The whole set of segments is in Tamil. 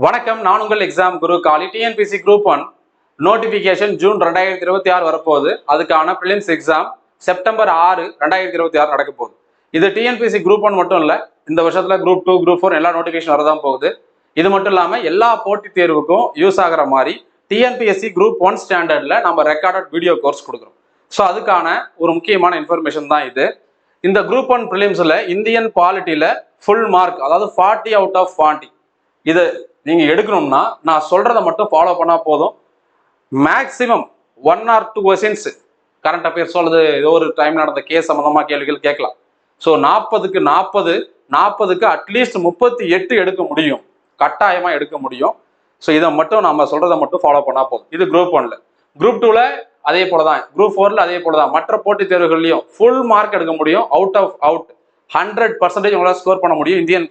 வணக்கம், நான் உங்கள் எக்ஸாம் குரு காலி. டிஎன்பிசி குரூப் 1 நோட்டிபிகேஷன் ஜூன் 2026 வரப்போகுது. அதுக்கான பிலிம்ஸ் எக்ஸாம் செப்டம்பர் 6, 2026 நடக்க போகுது. இது டிஎன்பிசி குரூப் 1 மட்டும் இல்லை, இந்த வருஷத்துல குரூப் 2, குரூப் 4 எல்லா நோட்டிபிகேஷன் வரதான் போகுது. இது மட்டும் இல்லாமல் எல்லா போட்டித் தேர்வுக்கும் யூஸ் ஆகிற மாதிரி டிஎன்பிஎஸ்சி குரூப் 1 ஸ்டாண்டர்ட்ல நம்ம ரெக்கார்டட் வீடியோ கோர்ஸ் கொடுக்குறோம். ஸோ அதுக்கான ஒரு முக்கியமான இன்ஃபர்மேஷன் தான் இது. இந்த குரூப் 1 பிலிம்ஸ்ல இந்தியன் பாலிட்டியில ஃபுல் மார்க், அதாவது 40 out of 40 இது நீங்க எடுக்கணும்னா நான் சொல்றதை மட்டும் ஃபாலோ பண்ணா போதும். Maximum 1 or 2 questions current affairs அல்லது ஏதோ ஒரு டைம் நடந்த கேஸ் சம்பந்தமா கேள்விகள் கேட்கலாம். ஸோ 40க்கு 40க்கு அட்லீஸ்ட் 38 எடுக்க முடியும், கட்டாயமா எடுக்க முடியும். ஸோ இதை மட்டும் நம்ம சொல்றதை மட்டும் ஃபாலோ பண்ணா போதும். இது குரூப் 1ல. குரூப் 2ல அதே போலதான், குரூப் 4ல அதே போலதான். மற்ற போட்டித் தேர்வுகள்லையும் ஃபுல் மார்க் எடுக்க முடியும். அவுட் 100% உங்களால் ஸ்கோர் பண்ண முடியும். இந்தியன்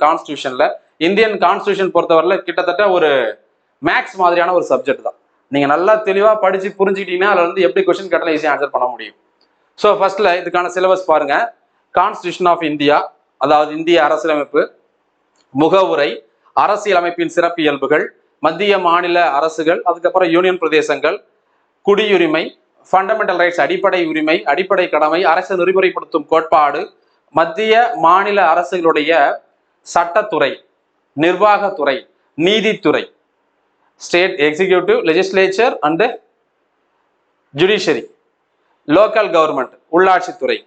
கான்ஸ்டியூஷன் பொறுத்தவரையில் கிட்டத்தட்ட ஒரு மேக்ஸ் மாதிரியான ஒரு சப்ஜெக்ட் தான். நீங்க நல்லா தெளிவா படிச்சு புரிஞ்சுக்கிட்டீங்கன்னா அதுல இருந்து எப்படி கொஸ்டின் கேட்டாலும் ஈஸியாக ஆன்சர் பண்ண முடியும். ஸோ ஃபர்ஸ்ட்ல இதுக்கான சிலபஸ் பாருங்க. கான்ஸ்டியூஷன் ஆஃப் இந்தியா, அதாவது இந்திய அரசியலமைப்பு, முகவுரை, அரசியலமைப்பின் சிறப்பியல்புகள், மத்திய மாநில அரசுகள், அதுக்கப்புறம் யூனியன் பிரதேசங்கள், குடியுரிமை, ஃபண்டமெண்டல் ரைட்ஸ் அடிப்படை உரிமை, அடிப்படை கடமை, அரசு நெறிமுறைப்படுத்தும் கோட்பாடு, மத்திய மாநில அரசுகளுடைய சட்டத்துறை, நிர்வாகத்துறை, நீதித்துறை, state executive, legislature and judiciary, local government, உள்ளாட்சித்துறை,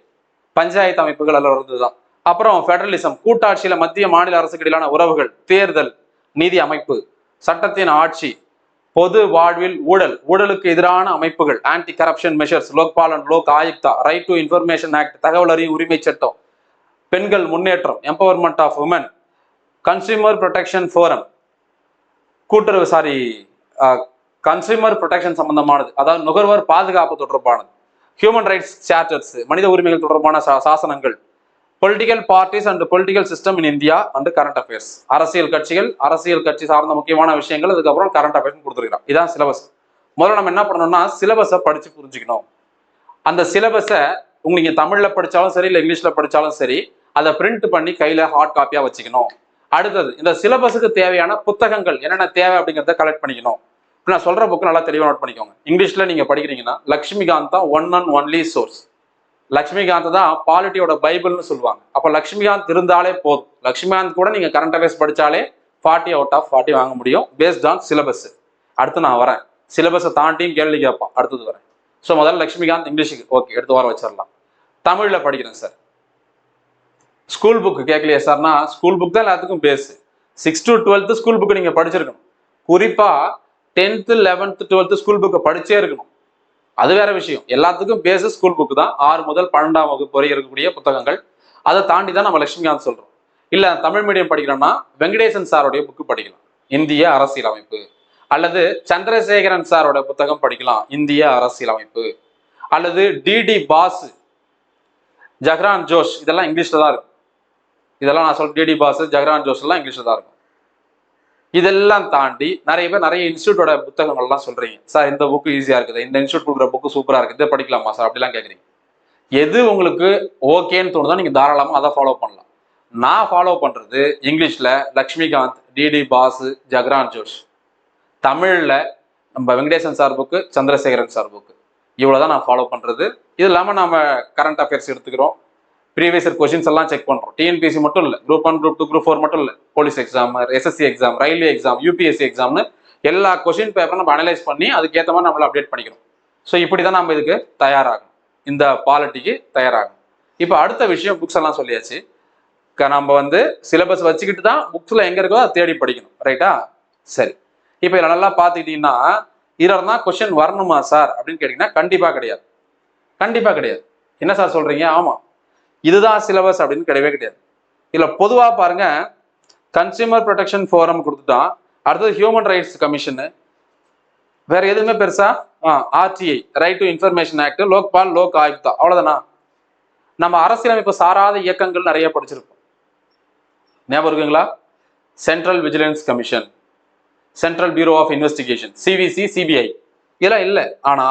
பஞ்சாயத்து அமைப்புகள் எல்லாம் இருந்துதான். அப்புறம் ஃபெடரலிசம், கூட்டாட்சியில மத்திய மாநில அரசுகளிலான உறவுகள், தேர்தல், நீதி அமைப்பு, சட்டத்தின் ஆட்சி, பொது வாழ்வில் ஊழலுக்கு எதிரான அமைப்புகள், anti corruption measures, Lokpal and Lokayukta, right to information act, தகவல் அறியும் உரிமை சட்டம், பெண்கள் முன்னேற்றம், empowerment of women, consumer protection forum, consumer protection சம்பந்தமானது, அதாவது நுகர்வோர் பாதுகாப்பு தொடர்பானது, ஹியூமன் ரைட்ஸ் சார்ட்டர்ஸ், மனித உரிமைகள் தொடர்பான சாசனங்கள், political parties and political system in India and current affairs, அரசியல் கட்சி சார்ந்த முக்கியமான விஷயங்கள், அதுக்கப்புறம் கரண்ட் அஃபேர்ஸ் கொடுத்துருக்கிறோம். இதான் சிலபஸ். முதல்ல நம்ம என்ன பண்ணணும்னா சிலபஸை படிச்சு புரிஞ்சுக்கணும். அந்த சிலபஸை உங்களுக்கு தமிழ்ல படிச்சாலும் சரி, இல்லை இங்கிலீஷ்ல படிச்சாலும் சரி, அதை பிரிண்ட் பண்ணி கையில ஹார்ட் காப்பியா வச்சுக்கணும். அடுத்தது, இந்த சிலபஸுக்கு தேவையான புத்தகங்கள் என்னென்ன தேவை அப்படிங்கிறத கலெக்ட் பண்ணிக்கணும். நான் சொல்ற புக்கு நல்லா தெளிவாக நோட் பண்ணிக்கோங்க. இங்கிலீஷ்ல நீங்க படிக்கிறீங்கன்னா லக்ஷ்மிகாந்த் தான் one and only source. Laxmikanth தான் பாலிட்டியோட பைபிள்னு சொல்லுவாங்க. அப்போ லக்ஷ்மிகாந்த் இருந்தாலே போதும். லக்ஷ்மிகாந்த் கூட நீங்க கரண்ட் அஃபேர்ஸ் படிச்சாலே 40 out of 40 வாங்க முடியும், பேஸ்ட் ஆன் சிலபஸ். அடுத்து நான் வரேன், சிலபஸை தாண்டியும் கேள்வி கேட்பான், அடுத்தது வரேன். ஸோ முதல்ல லக்ஷ்மிகாந்த் இங்கிலீஷுக்கு ஓகே, எடுத்து வாரம் வச்சிடலாம். தமிழ்ல படிக்கிறேன் சார், ஸ்கூல் புக் கேட்கலையா சார்னா ஸ்கூல் புக் தான் எல்லாத்துக்கும் பேஸ். 6 to 12 ஸ்கூல் புக்கு நீங்க படிச்சிருக்கணும். குறிப்பா 10th 11th 12th ஸ்கூல் புக்கை படிச்சே இருக்கணும். அது வேற விஷயம். எல்லாத்துக்கும் பேஸ் ஸ்கூல் புக் தான். 6 முதல் 12ஆம் வகுப்பு வரை இருக்கக்கூடிய புத்தகங்கள். அதை தாண்டி தான் நம்ம லட்சுமிகாந்த் சொல்றோம். இல்ல தமிழ் மீடியம் படிக்கிறோம்னா வெங்கடேசன் சாரோடைய புக்கு படிக்கலாம், இந்திய அரசியலமைப்பு. அல்லது சந்திரசேகரன் சாரோட புத்தகம் படிக்கலாம், இந்திய அரசியலமைப்பு. அல்லது டிடி பாஸ், ஜஹ்ரான் ஜோஷ், இதெல்லாம் இங்கிலீஷ்ல தான் இருக்கும். இதெல்லாம் நான் சொல்ல டிடி பாஸ், ஜஹ்ரான் ஜோஷ் எல்லாம் இங்கிலீஷ்ல தான் இருக்கும். இதெல்லாம் தாண்டி நிறைய பேர் நிறைய இன்ஸ்டியூட்டோட புத்தகங்கள்லாம் சொல்றீங்க. சார் இந்த புக்கு ஈஸியா இருக்குது, இந்த இன்ஸ்டியூட் கொடுக்குற புக்கு சூப்பரா இருக்கு, இதை படிக்கலாமா சார் அப்படிலாம் கேட்குறீங்க. எது உங்களுக்கு ஓகேன்னு தோணுதோ நீங்க தாராளமா அதை ஃபாலோ பண்ணலாம். நான் ஃபாலோ பண்றது இங்கிலீஷ்ல லக்ஷ்மிகாந்த், டிடி பாஸ், ஜஹ்ரான் ஜோஷ். தமிழ்ல நம்ம Venkatesan sir book, Chandrasekaran sir book. இவ்வளவுதான் நான் ஃபாலோ பண்றது. இது இல்லாம நம்ம கரண்ட் அஃபேர்ஸ் எடுத்துக்கிறோம், ப்ரீவியஸ் இயர் கொஸ்டின்ஸ் எல்லாம் செக் பண்றோம். டிஎன்பிஎஸ்சி மட்டும் இல்லை, குரூப் 1, குரூப் 2, குரூப் 4 மட்டும் இல்லை, police exam, SSC exam, railway exam, UPSC எக்ஸாம்னு எல்லா கொஸ்டின் பேப்பரும் நம்ம அனலைஸ் பண்ணி அதுக்கேற்ற மாதிரி நம்மள அப்டேட் பண்ணிக்கிறோம். ஸோ இப்படி தான் நம்ம இதுக்கு தயாராகணும், இந்த பாலிட்டிக்கு தயாராகணும். இப்போ அடுத்த விஷயம், புக்ஸ் எல்லாம் சொல்லியாச்சு. நம்ம சிலபஸ் வச்சுக்கிட்டு தான் புக்ஸ்ல எங்க இருக்கோ அதை தேடி படிக்கணும், ரைட்டா? சரி, இப்போ இதில் நல்லா பார்த்துக்கிட்டீங்கன்னா இதில் தான் கொஸ்டின் வரணுமா சார் அப்படின்னு கேட்டீங்கன்னா கண்டிப்பா கிடையாது. கண்டிப்பா கிடையாது. என்ன சார் சொல்றீங்க? ஆமா, இதுதான் சிலபஸ் அப்படின்னு கிடையவே கிடையாது. இதுல பொதுவா பாருங்க, கன்சியூமர் ப்ரொடெக்ஷன் ஃபோரம் கொடுத்துட்டான், அடுத்தது ஹியூமன் ரைட்ஸ் கமிஷன், வேற எதுவுமே பெருசா RTI, right to information act, Lokpal, Lok Ayukta, அவ்வளவுதானா? நம்ம அரசியலமைப்பு சாராத இயக்கங்கள் நிறைய படிச்சிருப்போம், ஞாபகம் இருக்குங்களா? Central vigilance commission, central bureau of investigation, CVC, CBI, இதெல்லாம் இல்லை. ஆனா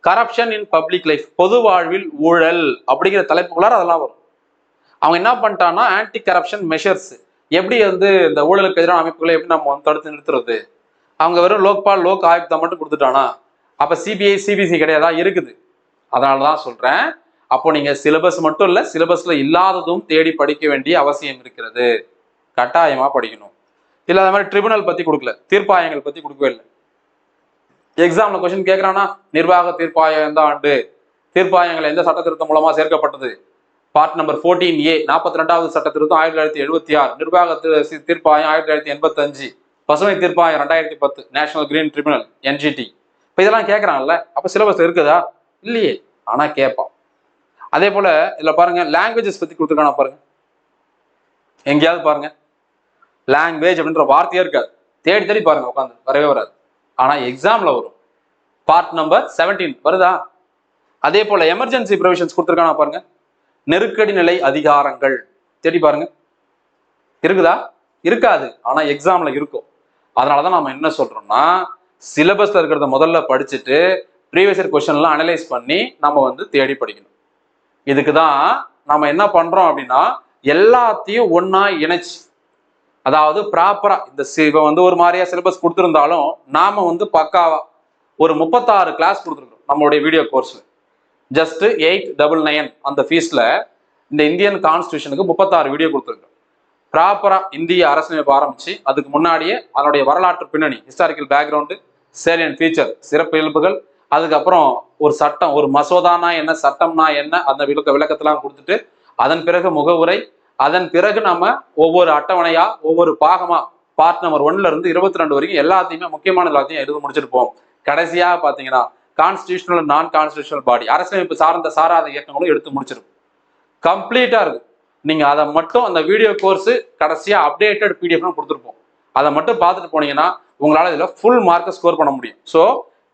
கரப்ஷன் இன் பப்ளிக் லைஃப், பொது வாழ்வில் ஊழல் அப்படிங்கிற தலைப்புக்குள்ளார அதெல்லாம் வரும். அவங்க என்ன பண்ணிட்டான்னா ஆன்டி கரப்ஷன் மெஷர்ஸ், எப்படி வந்து இந்த ஊழலுக்கு எதிரான அமைப்புகளை எப்படி நம்ம வந்து தடுத்து நிறுத்துறது? அவங்க வெறும் லோக்பால் லோக் ஆயுக்தா மட்டும் கொடுத்துட்டானா? அப்ப சிபிஐ சிபிசி கிடையாதா? இருக்குது. அதனாலதான் சொல்றேன், அப்போ நீங்க சிலபஸ் மட்டும் இல்ல, சிலபஸ்ல இல்லாததும் தேடி படிக்க வேண்டிய அவசியம் இருக்கிறது. கட்டாயமா படிக்கணும். இல்ல அது மாதிரி ட்ரிபுனல் பத்தி கொடுக்கல, தீர்ப்பாயங்கள் பத்தி கொடுக்கவே இல்லை. எக்ஸாம்ல கொஸ்டின் கேட்கறானா, நிர்வாக தீர்ப்பாயம் எந்த ஆண்டு, தீர்ப்பாயங்கள் எந்த சட்ட திருத்தம் மூலமா சேர்க்கப்பட்டது, பார்ட் நம்பர் 14A 42வது சட்ட திருத்தம் 1976, நிர்வாக தீர்ப்பாயம் 1985, பசுமை தீர்ப்பாயம் 2010, நேஷனல் கிரீன் ட்ரிபியூனல் NGT. இப்ப இதெல்லாம் கேட்கறாங்கல்ல, அப்ப சிலபஸ் இருக்குதா? இல்லையே, ஆனா கேட்பான். அதே போல இதுல பாருங்க, லாங்குவேஜஸ் பத்தி கொடுத்துருக்கானா பாருங்க, எங்கேயாவது பாருங்க லாங்குவேஜ் அப்படின்ற வார்த்தையே இருக்காது. தேடி தேடி பாருங்க, உட்காந்து வரவே வராது. ஆனா எக்ஸாம்ல வரும். பார்ட் நம்பர் 17 வருதா? அதே போல எமர்ஜென்சி ப்ரொவிஷன்ஸ் கொடுத்துருக்கானா பாருங்க, நெருக்கடி நிலை அதிகாரங்கள் தேடி பாருங்க, இருக்குதா? இருக்காது, ஆனா எக்ஸாம்ல இருக்கும். அதனாலதான் நம்ம என்ன சொல்றோம்னா, சிலபஸ்ல இருக்கிறத முதல்ல படிச்சுட்டு ப்ரீவியஸ் இயர் கொஸ்டின் எல்லாம் அனலைஸ் பண்ணி நம்ம வந்து தேடி படிக்கணும். இதுக்குதான் நம்ம என்ன பண்றோம் அப்படின்னா, எல்லாத்தையும் ஒன்னா இணைச்சு, அதாவது ப்ராப்பரா இந்த இவன் வந்து ஒரு மாதிரியா சிலபஸ் கொடுத்துருந்தாலும் நாம வந்து பக்காவா ஒரு 36 கிளாஸ் கொடுத்துருக்கோம் நம்மளுடைய வீடியோ கோர்ஸ்ல. ஜஸ்ட் 899 அந்த ஃபீஸ்ல இந்த இந்தியன் கான்ஸ்டியூஷனுக்கு 36 வீடியோ கொடுத்துருக்கோம். ப்ராப்பரா இந்திய அரசியலமைப்பு ஆரம்பிச்சு அதுக்கு முன்னாடியே அதனுடைய வரலாற்று பின்னணி, ஹிஸ்டாரிக்கல் பேக்ரவுண்டு, சேலியன்ட் ஃபீச்சர், சிறப்பு இயல்புகள், அதுக்கப்புறம் ஒரு சட்டம், ஒரு மசோதானா என்ன, சட்டம்னா என்ன, அந்த விளக்கத்தெல்லாம் கொடுத்துட்டு அதன் பிறகு முகவுரை, அதன் பிறகு நம்ம ஒவ்வொரு அட்டவணையா ஒவ்வொரு பாகமா பார்ட் நம்பர் 1ல இருந்து 22 வரைக்கும் எல்லாத்தையுமே முக்கியமான எல்லாத்தையும் எழுத முடிச்சிருப்போம். கடைசியா பாத்தீங்கன்னா கான்ஸ்டியூஷனல் நான் கான்ஸ்டியூஷனல் பாடி, அரசியலமைப்பு சார்ந்த சாராத இயக்கங்களும் எடுத்து முடிச்சிருக்கும். கம்ப்ளீட்டா இருக்கு. நீங்க அதை மட்டும் அந்த வீடியோ கோர்ஸ் கடைசியா அப்டேட்டட் PDF கொடுத்துருப்போம். அதை மட்டும் பார்த்துட்டு போனீங்கன்னா உங்களால இதுல ஃபுல் மார்க் ஸ்கோர் பண்ண முடியும். ஸோ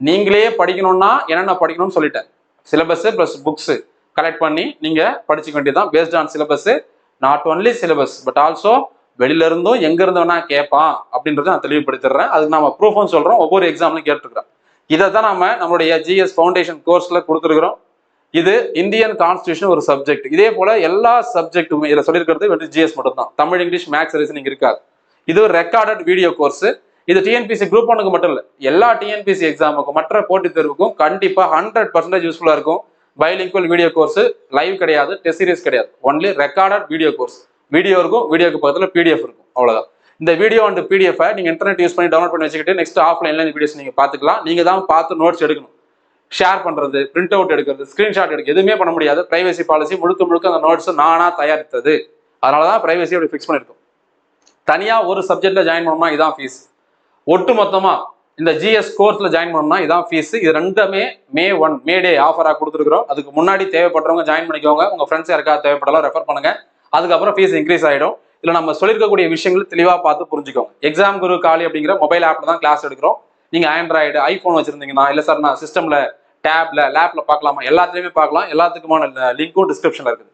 நீங்களே படிக்கணும்னா என்னென்ன படிக்கணும்னு சொல்லிட்டேன். சிலபஸ் பிளஸ் புக்ஸ் கலெக்ட் பண்ணி நீங்க படிச்சுக்க வேண்டியதுதான். Based on syllabus, not only syllabus but also வெளியில இருந்தும் எங்க இருந்து வேணா கேட்பான் அப்படின்றத நான் தெளிவுபடுத்திடுறேன். அதுக்கு நம்ம ப்ரூஃபும் சொல்றோம், ஒவ்வொரு எக்ஸாம்லையும் கேட்டுருக்கிறோம். இதை தான் நம்ம நம்மளுடைய GS ஃபவுண்டேஷன் கோர்ஸ்ல கொடுத்துருக்கிறோம். இது இந்தியன் கான்ஸ்டியூஷன் ஒரு சப்ஜெக்ட். இதே போல எல்லா சப்ஜெக்ட்டுமே இதில் சொல்லியிருக்கிறது வெறும் GS மட்டும் தான். தமிழ், இங்கிலீஷ், மேக்ஸ், ரீசனிங் இருக்காது. இது ஒரு ரெக்கார்டட் வீடியோ கோர்ஸ். இது TNPSC குரூப் 1க்கு மட்டும் இல்லை, எல்லா TNPSC எக்ஸாமுக்கும் மற்ற போட்டித் தேர்வுக்கும் கண்டிப்பா 100% யூஸ்ஃபுல்லா இருக்கும். பைலிங்குவல் வீடியோ கோர்ஸ், லைவ் கிடையாது, டெஸ்ட் சீரிஸ் கிடையாது, only recorded video course. Video இருக்கும், வீடியோக்கு பக்கத்தில் PDF இருக்கும், அவ்வளவுதான். இந்த வீடியோ அண்ட் PDF நீங்க இன்டர்நெட் யூஸ் பண்ணி டவுன்லோட் பண்ணி வச்சுக்கிட்டு நெக்ஸ்ட் ஆஃப்லைன்ல இந்த வீடியோஸ் நீங்க பாத்துக்கலாம். நீங்க தான் பார்த்து நோட்ஸ் எடுக்கணும். ஷேர் பண்றது, பிரிண்ட் அவுட் எடுக்கிறது, ஸ்கிரீன்ஷாட் எடுக்க எதுவுமே பண்ண முடியாது. பிரைவசி பாலிசி முழுக்க அந்த நோட்ஸ் நானா தயாரித்தது. அதனாலதான் பிரைவசி அப்படி ஃபிக்ஸ் பண்ணிருக்கோம். தனியா ஒரு சப்ஜெக்ட்ல ஜாயின் பண்ணோம்னா இதான் ஃபீஸ். ஒட்டு மொத்தமா இந்த GS கோர்ஸ்ல ஜாயின் பண்ணோம்னா இதான் ஃபீஸ். இது ரெண்டுமே மே 1 மே டே ஆஃபரா கொடுத்துருக்கோம். அதுக்கு முன்னாடி தேவைப்படுறவங்க ஜாயின் பண்ணிக்கோங்க. உங்க ஃப்ரெண்ட்ஸ் யாருக்காவது தேவைப்படலாம் ரெஃபர் பண்ணுங்க. அதுக்கப்புறம் ஃபீஸ் இன்க்ரீஸ் ஆயிடும். இல்லை நம்ம சொல்லியிருக்கக்கூடிய விஷயங்கள் தெளிவாக பார்த்து புரிஞ்சுக்கோங்க. எக்ஸாம் குரு காலி அப்படிங்கிற மொபைல் ஆப்ல தான் கிளாஸ் எடுக்கிறோம். நீங்க ஆண்ட்ராய்டு, ஐபோன் வச்சிருந்தீங்கன்னா, இல்லை சார் நான் சிஸ்டம்ல, டேப்ல, லேப்ல பார்க்கலாமா, எல்லாத்துலயுமே பார்க்கலாம். எல்லாத்துக்குமான லிங்க்கும் டிஸ்கிரிப்ஷன்ல இருக்குது.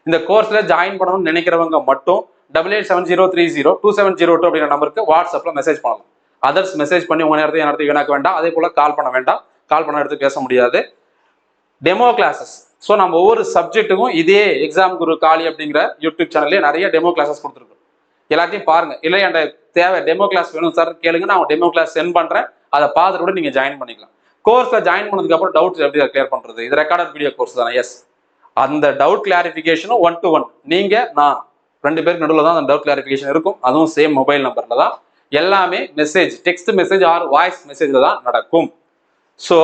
இந்த கோர்ஸ்ல ஜாயின் பண்ணணும்னு நினைக்கிறவங்க மட்டும் 8870302702 அப்படிங்கிற நம்பருக்கு வாட்ஸ்அப்ல மெசேஜ் பண்ணலாம். அதர்ஸ் மெசேஜ் பண்ணி உங்க நேரத்தை என் வீணாக்க வேண்டாம். அதே போல கால் பண்ண வேண்டாம். கால் பண்ண எடுத்து பேச முடியாது. Demo classes. ஸோ நம்ம ஒவ்வொரு சப்ஜெக்ட்டுக்கும் இதே எக்ஸாம் குரு காலி அப்படிங்கிற யூடியூப் சேனல்லே நிறைய டெமோ கிளாஸஸ் கொடுத்துருக்கோம். எல்லாத்தையும் பாருங்க. இல்லை என் தேவை டெமோ கிளாஸ் வேணும் சார் கேளுங்க, நான் டெமோ கிளாஸ் சென்ட் பண்றேன். அதை பார்த்துட்டு கூட நீங்க ஜாயின் பண்ணிக்கலாம். கோர்ஸ்ல ஜாயின் பண்ணதுக்கு அப்புறம் டவுட்ஸ் எப்படி கிளியர் பண்றது? இது ரெக்கார்டட் வீடியோ கோர்ஸ் தானே? எஸ். அந்த டவுட் கிளாரிஃபிகேஷனும் 1 to 1 நீங்க நான் 2 பேருக்கு நடுவில் தான் அந்த டவுட் கிளாரிஃபிகேஷன் இருக்கும். அதுவும் சேம் மொபைல் நம்பர்ல தான். எல்லாமே message, text message or voice மெசேஜ்ல தான் நடக்கும். ஸோ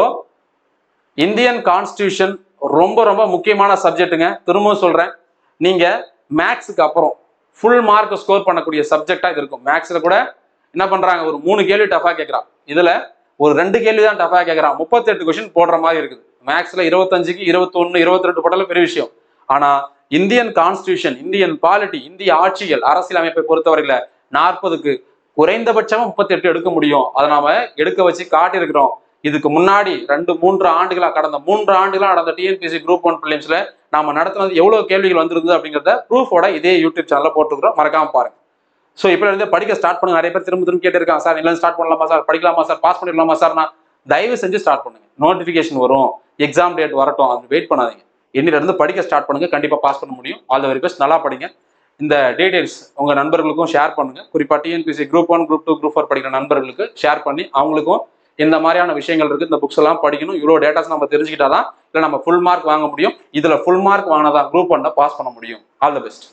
இந்தியன் கான்ஸ்டியூஷன் ரொம்ப ரொம்ப முக்கியமான சப்ஜெக்ட்டுங்க. திரும்பவும் சொல்றேன், நீங்க மேக்ஸுக்கு அப்புறம் ஃபுல் மார்க் ஸ்கோர் பண்ணக்கூடிய சப்ஜெக்டா இது இருக்கும். மேக்ஸ்ல கூட என்ன பண்றாங்க, ஒரு 3 கேள்வி டஃபா கேட்கறான், இதுல ஒரு 2 கேள்வி தான் டஃபா கேட்கறான். 38 கொஸ்டின் போடுற மாதிரி இருக்குது. மேக்ஸ்ல 25க்கு 21, 22 போட்டாலும் பெரிய விஷயம். ஆனா இந்தியன் கான்ஸ்டியூஷன், இந்தியன் பாலிட்டி, இந்திய ஆட்சிகள், அரசியல் அமைப்பை பொறுத்தவரையில 40க்கு குறைந்தபட்சமா 38 எடுக்க முடியும். அதை நாம எடுக்க வச்சு காட்டியிருக்கிறோம். இதுக்கு முன்னாடி 2-3 ஆண்டுகளா, கடந்த 3 ஆண்டுகளா நடந்த TNPSC குரூப் 1 பிலிம்ஸ்ல நாம நடத்தினது எவ்வளவு கேள்விகள் வந்திருந்தது அப்படிங்கிறத ப்ரூஃபோட இதே யூடியூப் சேனல்ல போட்டுருக்கிறோம். மறக்காம பாருங்க. ஸோ இப்போ இருந்து படிக்க ஸ்டார்ட் பண்ணுங்க. நிறைய பேர் திரும்ப கேட்டிருக்காங்க, சார் இல்லை ஸ்டார்ட் பண்ணலாமா சார், படிக்கலாமா சார், பாஸ் பண்ணிடலாமா சார்? நான் தயவு செஞ்சு ஸ்டார்ட் பண்ணுங்க. நோட்டிஃபிகேஷன் வரும், எக்ஸாம் டேட் வரட்டும், அது வெயிட் பண்ணாதீங்க. இன்னில இருந்து படிக்க ஸ்டார்ட் பண்ணுங்க. கண்டிப்பா பாஸ் பண்ண முடியும். All the very best. நல்லா படிங்க. இந்த டீடைல்ஸ் உங்க நண்பர்களுக்கும் ஷேர் பண்ணுங்க. குறிப்பா டிஎன்பிசி குரூப் 1, குரூப் 2, குரூப் 4 படிக்கிற நண்பர்களுக்கு ஷேர் பண்ணி அவங்களுக்கும் இந்த மாதிரியான விஷயங்கள் இருக்கு, இந்த புக்ஸ் எல்லாம் படிக்கணும், இவ்வளவு டேட்டாஸ் நம்ம தெரிஞ்சுக்கிட்டாதான் இல்லை நம்ம ஃபுல் மார்க் வாங்க முடியும். இதுல ஃபுல் மார்க் வாங்கினாதான் குரூப் 1 பாஸ் பண்ண முடியும். All the best.